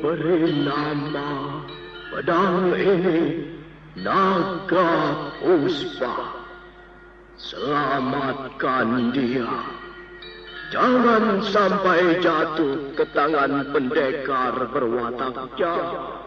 beri nama pedang ini Naga Puspa. Selamatkan dia. Jangan sampai jatuh ke tangan pendekar berwatak jahat.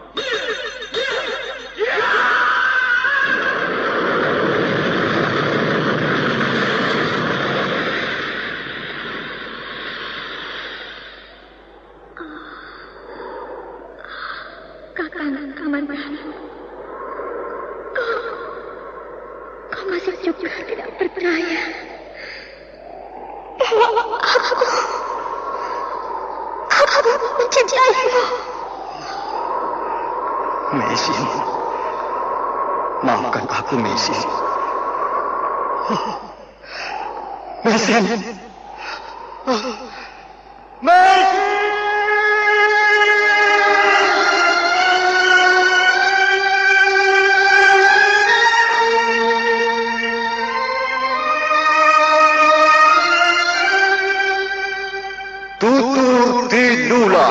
Kakang Kamandanu, kau masih juga tidak percaya bahwa aku mencintaimu. Mesin, maafkan aku, Mesin. Mesin, Mesin. Tutur Tinula.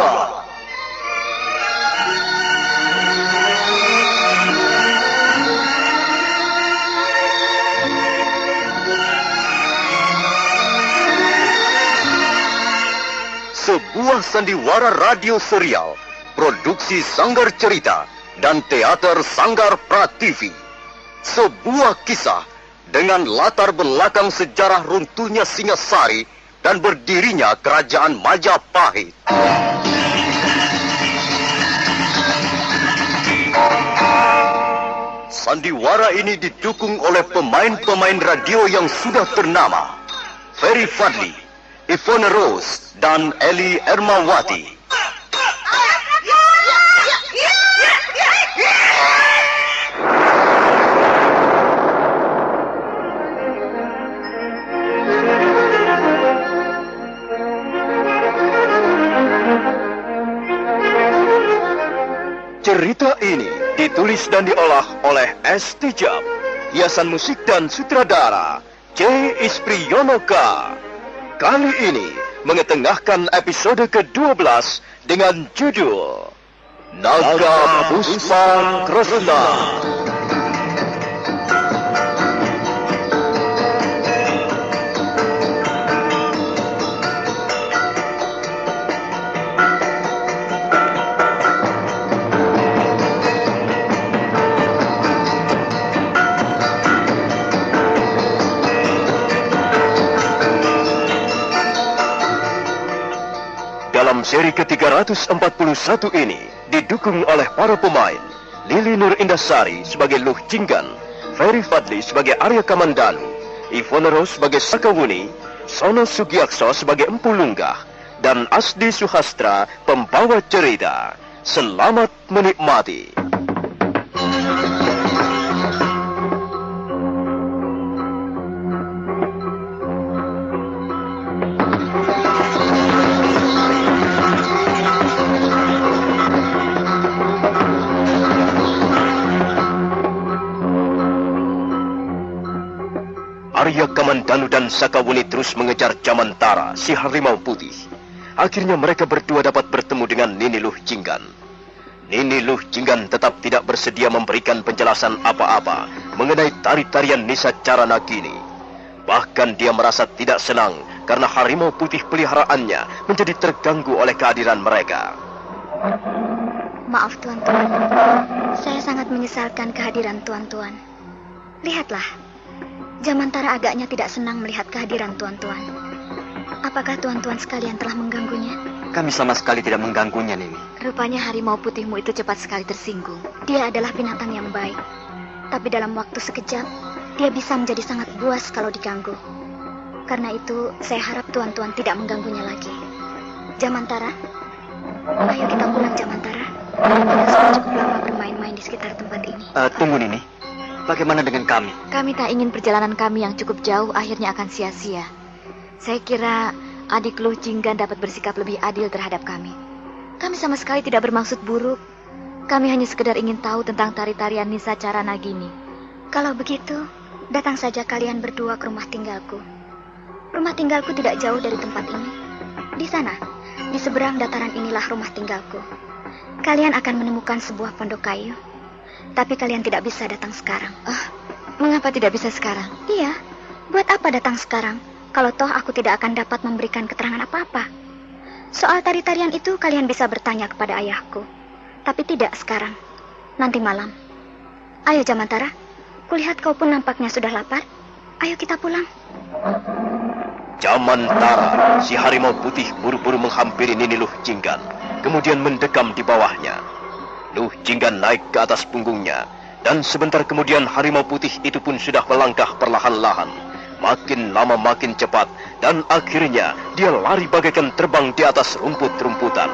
Sebuah sandiwara radio serial, produksi Sanggar Cerita dan Teater Sanggar Prativi. Sebuah kisah dengan latar belakang sejarah runtuhnya Singasari dan berdirinya Kerajaan Majapahit. Sandiwara ini didukung oleh pemain-pemain radio yang sudah ternama. Ferry Fadli, Ivone Rose, dan Eli Ermawati. Cerita ini ditulis dan diolah oleh S. Tijab, hiasan musik dan sutradara C. Ispriyonoka. Kali ini mengetengahkan episode ke-12 dengan judul Naga Puspa Kresna. Dalam seri ke-341 ini didukung oleh para pemain Lili Nur Indasari sebagai Luh Jinggan, Ferry Fadli sebagai Arya Kamandanu, Ivone Rose sebagai Sakawuni, Sono Sugiakso sebagai Empu Lunggah, dan Asdi Suhastra pembawa cerita. Selamat menikmati. Arya Kamandanu dan Sakawuni terus mengejar Jamantara, si harimau putih. Akhirnya mereka berdua dapat bertemu dengan Nini Luh Jinggan. Nini Luh Jinggan tetap tidak bersedia memberikan penjelasan apa-apa mengenai tari-tarian Nisa Caranagini. Bahkan dia merasa tidak senang karena harimau putih peliharaannya menjadi terganggu oleh kehadiran mereka. Maaf tuan-tuan, saya sangat menyesalkan kehadiran tuan-tuan. Lihatlah, Jamantara agaknya tidak senang melihat kehadiran tuan-tuan. Apakah tuan-tuan sekalian telah mengganggunya? Kami sama sekali tidak mengganggunya, Nini. Rupanya harimau putihmu itu cepat sekali tersinggung. Dia adalah binatang yang baik. Tapi dalam waktu sekejap, dia bisa menjadi sangat buas kalau diganggu. Karena itu, saya harap tuan-tuan tidak mengganggunya lagi. Jamantara, ayo kita pulang, Jamantara. Kita sudah cukup lama bermain-main di sekitar tempat ini. Tunggu, Nini. Bagaimana dengan kami? Kami tak ingin perjalanan kami yang cukup jauh akhirnya akan sia-sia. Saya kira adik Luh Jinggan dapat bersikap lebih adil terhadap kami. Kami sama sekali tidak bermaksud buruk. Kami hanya sekedar ingin tahu tentang tari-tarian Nisa Caranagini. Kalau begitu, datang saja kalian berdua ke rumah tinggalku. Rumah tinggalku tidak jauh dari tempat ini. Di sana, di seberang dataran inilah rumah tinggalku. kalian akan menemukan sebuah pondok kayu. Tapi kalian tidak bisa datang sekarang. Mengapa tidak bisa sekarang? Iya, buat apa datang sekarang? Kalau toh aku tidak akan dapat memberikan keterangan apa-apa. Soal tari-tarian itu kalian bisa bertanya kepada ayahku. Tapi tidak sekarang. Nanti malam. Ayo Jamantara, kulihat kau pun nampaknya sudah lapar. Ayo kita pulang. Jamantara, si harimau putih buru-buru menghampiri Nini Luh Jinggan, kemudian mendekam di bawahnya. Luh Jinggan naik ke atas punggungnya, dan sebentar kemudian harimau putih itu pun sudah melangkah perlahan-lahan. Makin lama makin cepat, dan akhirnya dia lari bagaikan terbang di atas rumput-rumputan.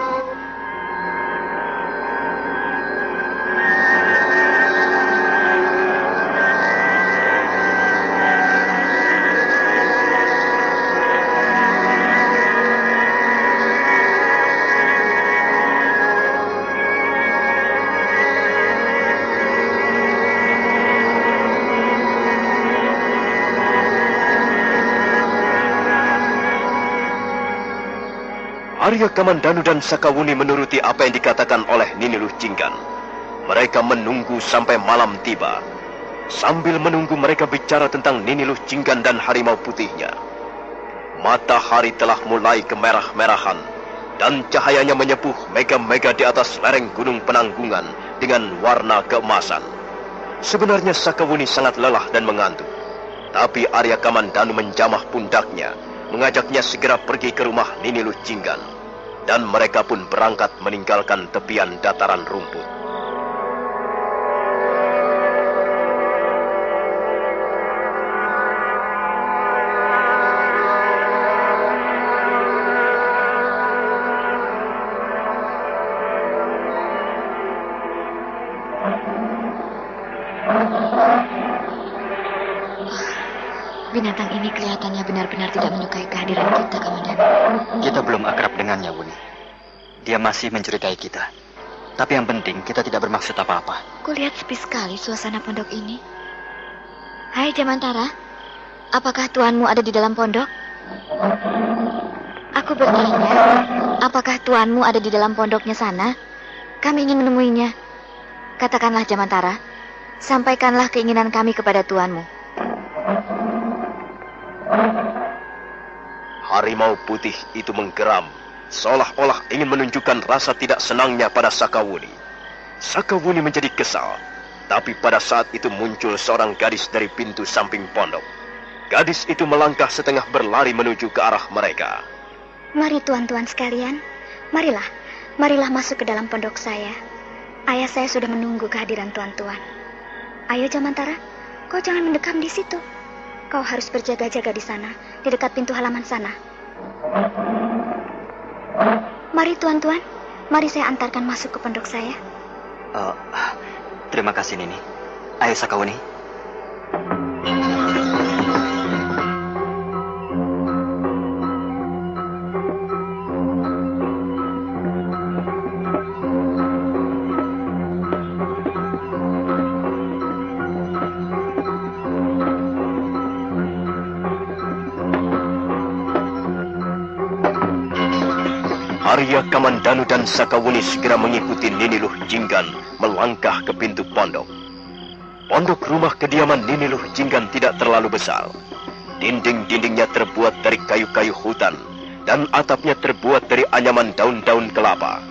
Arya Kamandanu dan Sakawuni menuruti apa yang dikatakan oleh Nini Luh Jinggan. Mereka menunggu sampai malam tiba. Sambil menunggu mereka bicara tentang Nini Luh Jinggan dan harimau putihnya. Matahari telah mulai kemerah-merahan dan cahayanya menyepuh mega-mega di atas lereng gunung Penanggungan dengan warna keemasan. Sebenarnya Sakawuni sangat lelah dan mengantuk. Tapi Arya Kamandanu menjamah pundaknya, mengajaknya segera pergi ke rumah Nini Luh Jinggan. Dan mereka pun berangkat meninggalkan tepian dataran rumput. Binatang ini kelihatannya benar-benar tidak menyukai kehadiran kita, Kamandanu. Kita belum akrab dengannya, Wuni. Dia masih mencurigai kita. Tapi yang penting, kita tidak bermaksud apa-apa. Kulihat sepi sekali suasana pondok ini. Hai Jamantara, apakah tuanmu ada di dalam pondok? Aku bertanya, apakah tuanmu ada di dalam pondoknya sana? Kami ingin menemuinya. Katakanlah Jamantara, sampaikanlah keinginan kami kepada tuanmu. Harimau putih itu menggeram, seolah-olah ingin menunjukkan rasa tidak senangnya pada Sakawuni. Sakawuni menjadi kesal, tapi pada saat itu muncul seorang gadis dari pintu samping pondok. Gadis itu melangkah setengah berlari menuju ke arah mereka. Mari tuan-tuan sekalian, marilah masuk ke dalam pondok saya. Ayah saya sudah menunggu kehadiran tuan-tuan. Ayo Jamantara, kau jangan mendekam di situ. Kau harus berjaga-jaga di sana, di dekat pintu halaman sana. Mari tuan-tuan, mari saya antarkan masuk ke pondok saya. Terima kasih Nini. Ayo Sakawuni. Arya Kamandanu dan Sakawuni segera mengikuti Nini Luh Jinggan melangkah ke pintu pondok. Pondok rumah kediaman Nini Luh Jinggan tidak terlalu besar. Dinding-dindingnya terbuat dari kayu-kayu hutan dan atapnya terbuat dari anyaman daun-daun kelapa.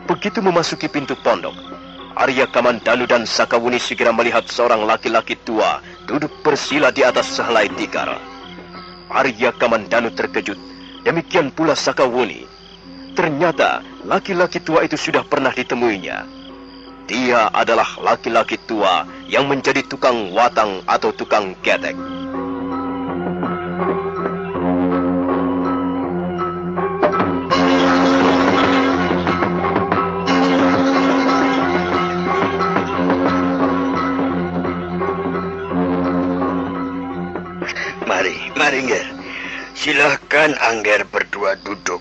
Begitu memasuki pintu pondok, Arya Kamandanu dan Sakawuni segera melihat seorang laki-laki tua duduk bersila di atas sehelai tikar. Arya Kamandanu terkejut, demikian pula Sakawuni. Ternyata laki-laki tua itu sudah pernah ditemuinya. Dia adalah laki-laki tua yang menjadi tukang watang atau tukang ketek. Mari Angger. Silahkan Angger berdua duduk.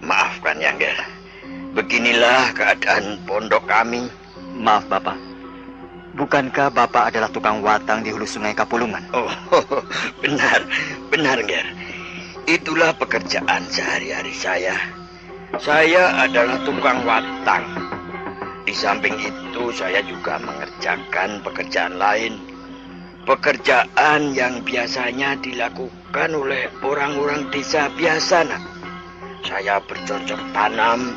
Maafkan Angger. Beginilah keadaan pondok kami. Maaf Bapak. Bukankah Bapak adalah tukang watang di hulu sungai Kapulungan? Oh, benar Angger. Itulah pekerjaan sehari-hari saya. Saya adalah tukang watang. Di samping itu saya juga mengerjakan pekerjaan lain. Pekerjaan yang biasanya dilakukan oleh orang-orang desa biasa, nak. Saya bercocok tanam.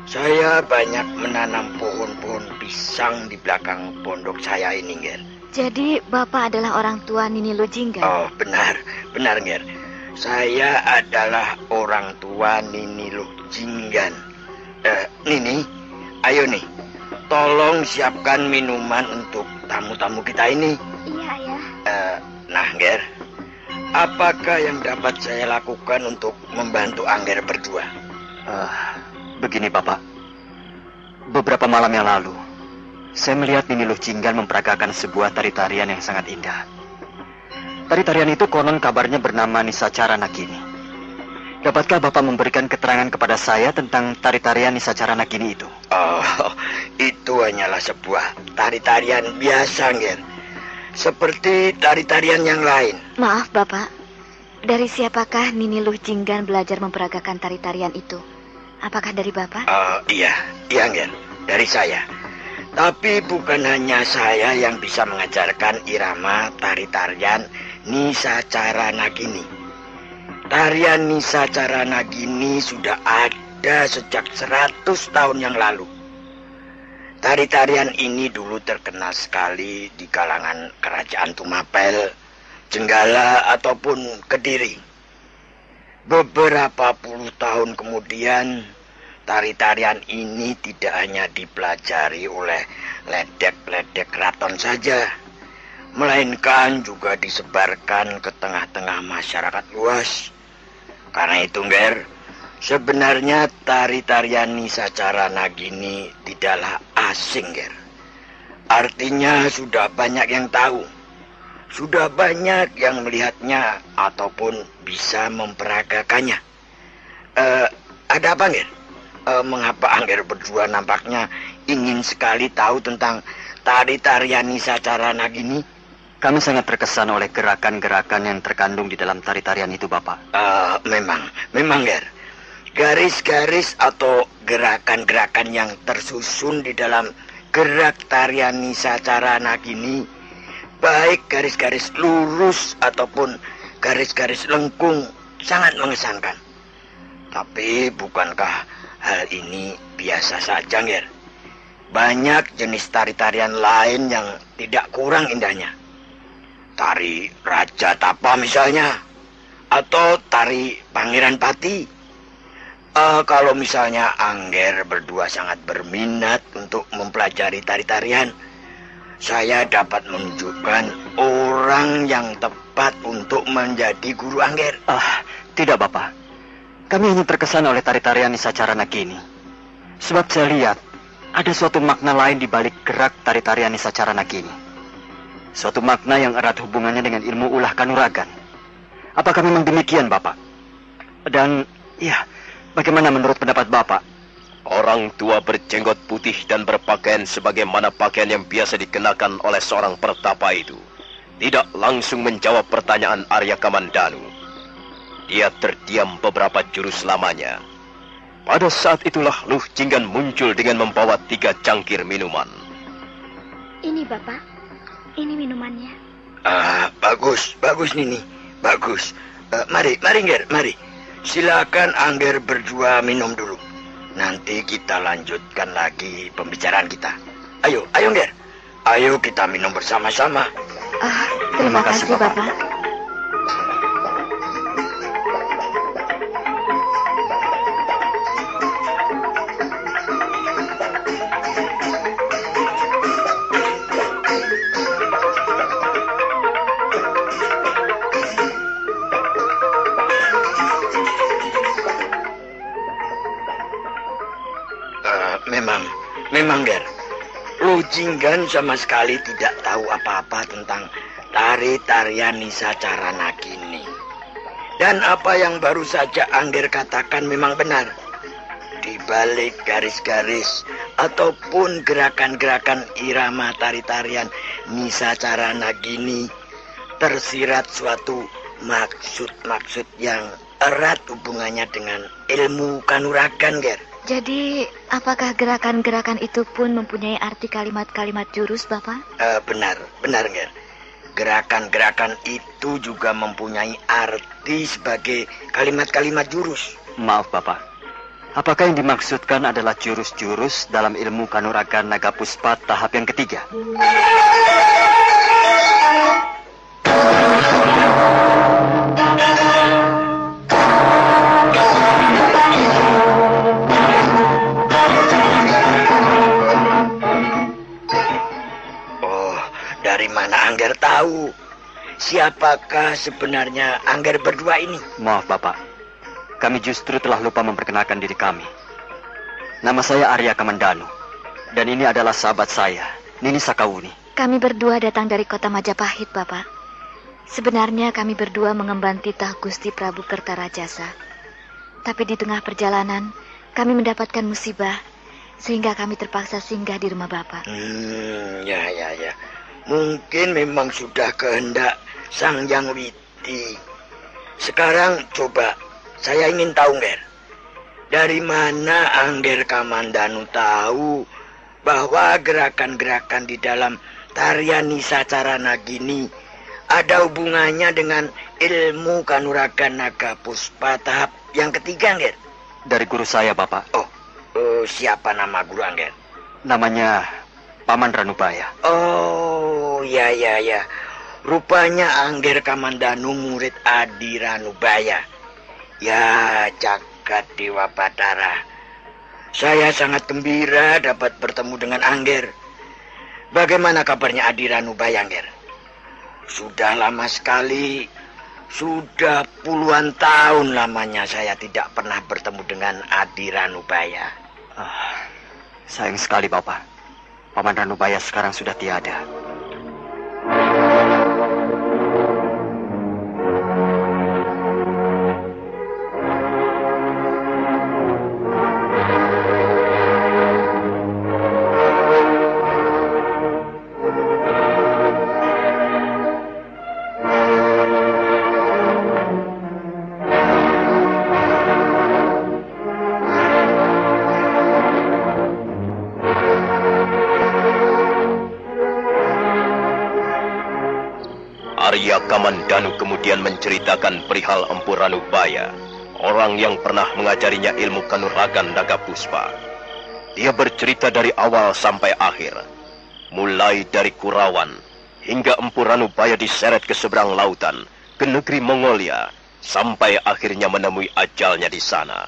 Saya banyak menanam pohon-pohon pisang di belakang pondok saya ini, Nger. Jadi Bapak adalah orang tua Nini Lujinggan? Oh, benar, Nger. Saya adalah orang tua Nini Lujinggan. Nini, ayo nih, tolong siapkan minuman untuk tamu-tamu kita ini. Iya, Ayah. Nah, Nger, apakah yang dapat saya lakukan untuk membantu Angger berdua? Begini, Bapak. Beberapa malam yang lalu, saya melihat Nini Lujinggan memperagakan sebuah tari-tarian yang sangat indah. Tari-tarian itu konon kabarnya bernama Nisacara Nagini. Dapatkah Bapak memberikan keterangan kepada saya tentang tari-tarian Nisacara Nagini itu? Oh, itu hanyalah sebuah tari-tarian biasa, Nger. Seperti tari-tarian yang lain. Maaf, Bapak. Dari siapakah Nini Lujinggan belajar memperagakan tari-tarian itu? Apakah dari Bapak? Iya, Nger. Dari saya. Tapi bukan hanya saya yang bisa mengajarkan irama tari-tarian Nisacara Nagini. Tarian Nisacara Nagini sudah ada sejak 100 tahun yang lalu. Tari-tarian ini dulu terkenal sekali di kalangan kerajaan Tumapel, Jenggala, ataupun Kediri. Beberapa puluh tahun kemudian, tari-tarian ini tidak hanya dipelajari oleh ledek-ledek keraton saja, melainkan juga disebarkan ke tengah-tengah masyarakat luas. Karena itu, Nger, sebenarnya tari-tarian Nisacara Nagini tidaklah asing, Nger. Artinya sudah banyak yang tahu. Sudah banyak yang melihatnya ataupun bisa memperagakannya. Ada apa, Nger? Mengapa Angger berdua nampaknya ingin sekali tahu tentang tari-tarian Nisacara Nagini? Kami sangat terkesan oleh gerakan-gerakan yang terkandung di dalam tari-tarian itu, Bapak. Memang, Nger. Garis-garis atau gerakan-gerakan yang tersusun di dalam gerak tarian Nisacara Nagini, baik garis-garis lurus ataupun garis-garis lengkung, sangat mengesankan. Tapi bukankah hal ini biasa saja, Nger? Banyak jenis tari-tarian lain yang tidak kurang indahnya. Tari Raja Tapa misalnya, atau tari Pangeran Pati. Kalau misalnya Angger berdua sangat berminat untuk mempelajari tari-tarian, saya dapat menunjukkan orang yang tepat untuk menjadi guru Angger. Tidak, Bapak. Kami hanya terkesan oleh tari-tarian Nisacara Nagini. Sebab saya lihat ada suatu makna lain di balik gerak tari-tarian Nisacara Nagini. Suatu makna yang erat hubungannya dengan ilmu ulah kanuragan. Apakah memang demikian, Bapak? Dan, ya, bagaimana menurut pendapat Bapak? Orang tua berjenggot putih dan berpakaian sebagaimana pakaian yang biasa dikenakan oleh seorang pertapa itu tidak langsung menjawab pertanyaan Arya Kamandanu. Dia terdiam beberapa jurus lamanya. Pada saat itulah Luh Jinggan muncul dengan membawa 3 cangkir minuman. Ini, Bapak. Ini minumannya. Bagus Nini. Bagus. Mari Nger, mari. Silakan Angger berdua minum dulu. Nanti kita lanjutkan lagi pembicaraan kita. Ayo Nger. Ayo kita minum bersama-sama. Terima kasih, Bapak. Memang, Nger. Lujinggan sama sekali tidak tahu apa-apa tentang tari-tarian Nisacara Nagini. Dan apa yang baru saja Angger katakan memang benar. Di balik garis-garis ataupun gerakan-gerakan irama tari-tarian Nisacara Nagini tersirat suatu maksud-maksud yang erat hubungannya dengan ilmu kanuragan, Ger. Jadi, apakah gerakan-gerakan itu pun mempunyai arti kalimat-kalimat jurus, Bapak? Benar, Ger. Gerakan-gerakan itu juga mempunyai arti sebagai kalimat-kalimat jurus. Maaf, Bapak. Apakah yang dimaksudkan adalah jurus-jurus dalam ilmu kanuragan naga puspa tahap yang ketiga? Oh, dari mana Angger tahu? Siapakah sebenarnya Angger berdua ini? Maaf, Bapak. Kami justru telah lupa memperkenalkan diri kami. Nama saya Arya Kamandanu. Dan ini adalah sahabat saya, Nini Sakawuni. Kami berdua datang dari kota Majapahit, Bapak. Sebenarnya kami berdua mengemban titah Gusti Prabu Kertarajasa. Tapi di tengah perjalanan, kami mendapatkan musibah, sehingga kami terpaksa singgah di rumah Bapak. Ya. Mungkin memang sudah kehendak Sang Hyang Widi. Sekarang coba, saya ingin tahu, Nger. Dari mana Angger Kamandanu tahu bahwa gerakan-gerakan di dalam tarian Nisacara Nagini ada hubungannya dengan ilmu kanuragan naga puspa tahap yang ketiga, Angger? Dari guru saya, Bapak. Siapa nama guru Angger? Namanya Paman Ranubaya. Oh, ya. Rupanya Angger Kamandanu murid Adi Ranubaya. Ya, jagat Dewa Batara. Saya sangat gembira dapat bertemu dengan Angger. Bagaimana kabarnya Adi Ranubaya, Angger? Sudah lama sekali, sudah puluhan tahun lamanya saya tidak pernah bertemu dengan Adi Ranubaya. Sayang sekali, Bapak. Paman Ranubaya sekarang sudah tiada. Arya Kamandanu kemudian menceritakan perihal Empu Ranubaya, orang yang pernah mengajarinya ilmu kanuragan naga puspa. Dia bercerita dari awal sampai akhir, mulai dari Kurawan hingga Empu Ranubaya diseret ke seberang lautan, ke negeri Mongolia, sampai akhirnya menemui ajalnya di sana.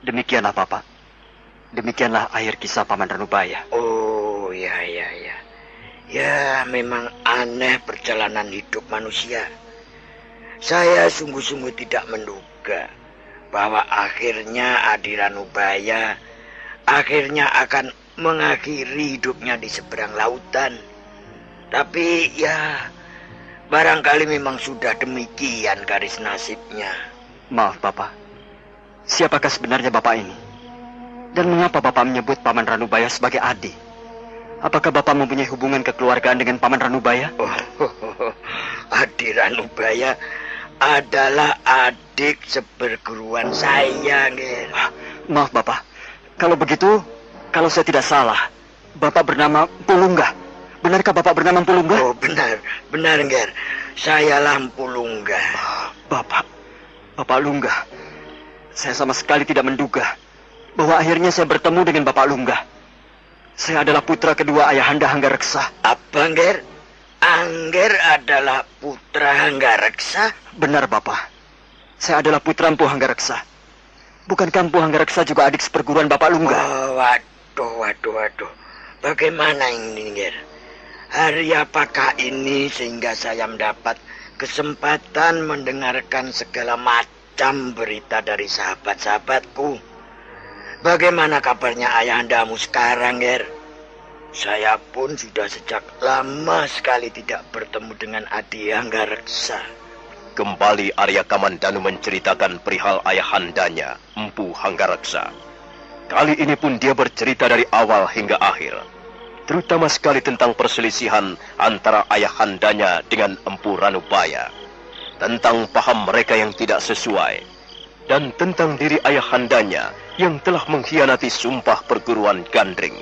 Demikianlah, Bapak. Demikianlah akhir kisah Paman Ranubaya. Oh, ya. Ya, memang aneh perjalanan hidup manusia. Saya sungguh-sungguh tidak menduga bahwa akhirnya Adi Ranubaya akhirnya akan mengakhiri hidupnya di seberang lautan. Tapi ya, barangkali memang sudah demikian garis nasibnya. Maaf, Bapak. Siapakah sebenarnya Bapak ini? Dan mengapa Bapak menyebut Paman Ranubaya sebagai Adi? Apakah Bapak mempunyai hubungan kekeluargaan dengan Paman Ranubaya? Adi Ranubaya adalah adik seperguruan saya, Nger. Maaf, Bapak. Kalau begitu, kalau saya tidak salah, Bapak bernama Pulungga. Benarkah Bapak bernama Pulungga? Oh, benar, Nger. Sayalah Pulungga. Bapak Lungga. Saya sama sekali tidak menduga bahwa akhirnya saya bertemu dengan Bapak Lungga. Saya adalah putra kedua Ayahanda Hanggareksa. Apa, Nger? Angger adalah putra Hanggareksa? Benar, Bapak. Saya adalah putra Empu Hanggareksa. Bukankah Empu Hanggareksa juga adik seperguruan Bapak Lungga? Oh, waduh. Bagaimana ini, Nger? Hari apakah ini sehingga saya mendapat kesempatan mendengarkan segala macam berita dari sahabat-sahabatku? Bagaimana kabarnya ayahandamu sekarang, Nger? Saya pun sudah sejak lama sekali tidak bertemu dengan Adi Hanggareksa. Kembali Arya Kamandanu menceritakan perihal ayahandanya, Empu Hanggareksa. Kali ini pun dia bercerita dari awal hingga akhir, terutama sekali tentang perselisihan antara ayahandanya dengan Empu Ranubaya. tentang paham mereka yang tidak sesuai, dan tentang diri ayahandanya yang telah mengkhianati sumpah perguruan Gandring.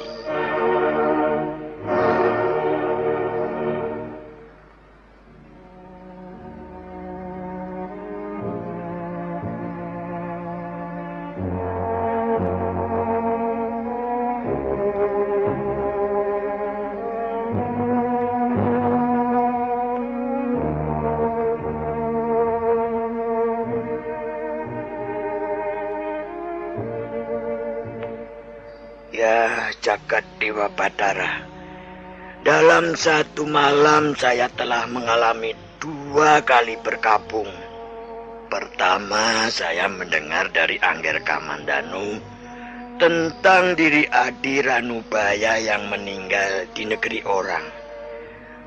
Ya, Jagat Dewa Batara. Dalam satu malam saya telah mengalami 2 kali berkabung. Pertama, saya mendengar dari Angger Kamandanu tentang diri Adi Ranubaya yang meninggal di negeri orang.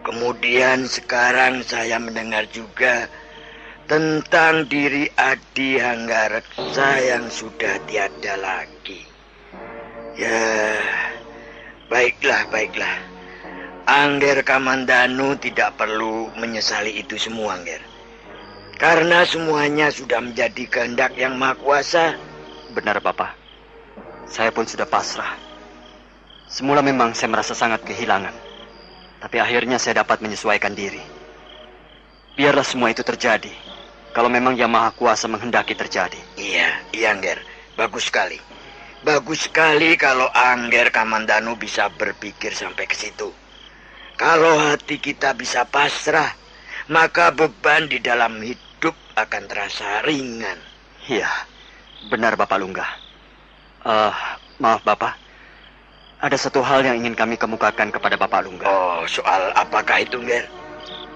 Kemudian sekarang saya mendengar juga tentang diri Adi Hanggareksa yang sudah tiada lagi. Ya, baiklah. Angger Kamandanu tidak perlu menyesali itu semua, Angger. Karena semuanya sudah menjadi kehendak Yang Maha Kuasa. Benar, Bapak. Saya pun sudah pasrah. Semula memang saya merasa sangat kehilangan. Tapi akhirnya saya dapat menyesuaikan diri. Biarlah semua itu terjadi. Kalau memang Yang Maha Kuasa menghendaki terjadi. Iya, Angger. Bagus sekali. Bagus sekali kalau Angger Kamandanu bisa berpikir sampai ke situ. Kalau hati kita bisa pasrah, maka beban di dalam hidup akan terasa ringan. Iya, benar Bapak Lunggah. Maaf Bapak, ada satu hal yang ingin kami kemukakan kepada Bapak Lunggah. Oh, soal apakah itu, Nger?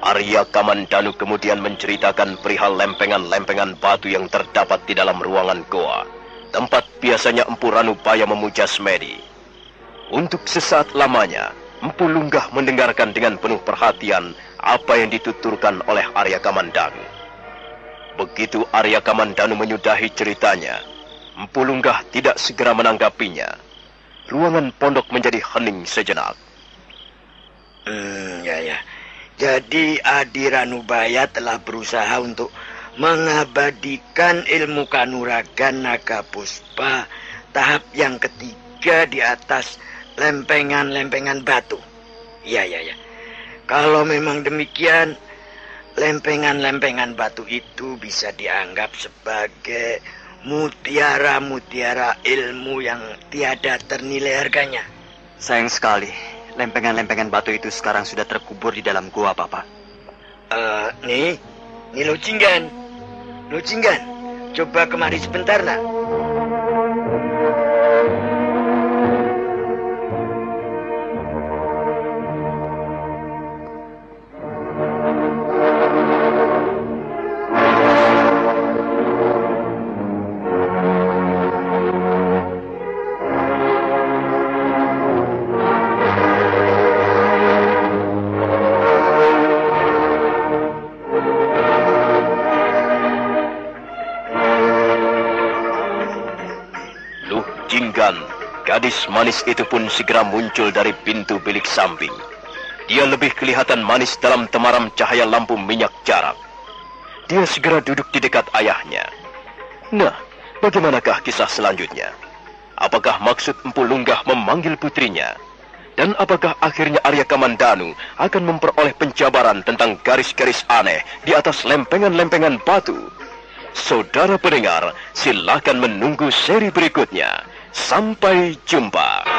Arya Kamandanu kemudian menceritakan perihal lempengan-lempengan batu yang terdapat di dalam ruangan goa, tempat biasanya Empu Ranubaya memuja semedi. Untuk sesaat lamanya, Empu Lunggah mendengarkan dengan penuh perhatian apa yang dituturkan oleh Arya Kamandanu. Begitu Arya Kamandanu menyudahi ceritanya, Empu Lunggah tidak segera menanggapinya. Ruangan pondok menjadi hening sejenak. Ya. Jadi Adi Ranubaya telah berusaha untuk mengabadikan ilmu kanuragan naga puspa tahap yang ketiga di atas lempengan-lempengan batu. Ya. Kalau memang demikian, lempengan-lempengan batu itu bisa dianggap sebagai mutiara-mutiara ilmu yang tiada ternilai harganya. Sayang sekali, lempengan-lempengan batu itu sekarang sudah terkubur di dalam gua, Bapak. Nih Lo Jinggan, coba kemari sebentar, nak. Gadis manis itu pun segera muncul dari pintu bilik samping. Dia lebih kelihatan manis dalam temaram cahaya lampu minyak jarak. Dia segera duduk di dekat ayahnya. Nah, bagaimanakah kisah selanjutnya? Apakah maksud Empu Lunggah memanggil putrinya? Dan apakah akhirnya Arya Kamandanu akan memperoleh penjabaran tentang garis-garis aneh di atas lempengan-lempengan batu? Saudara pendengar, silakan menunggu seri berikutnya. Sampai jumpa.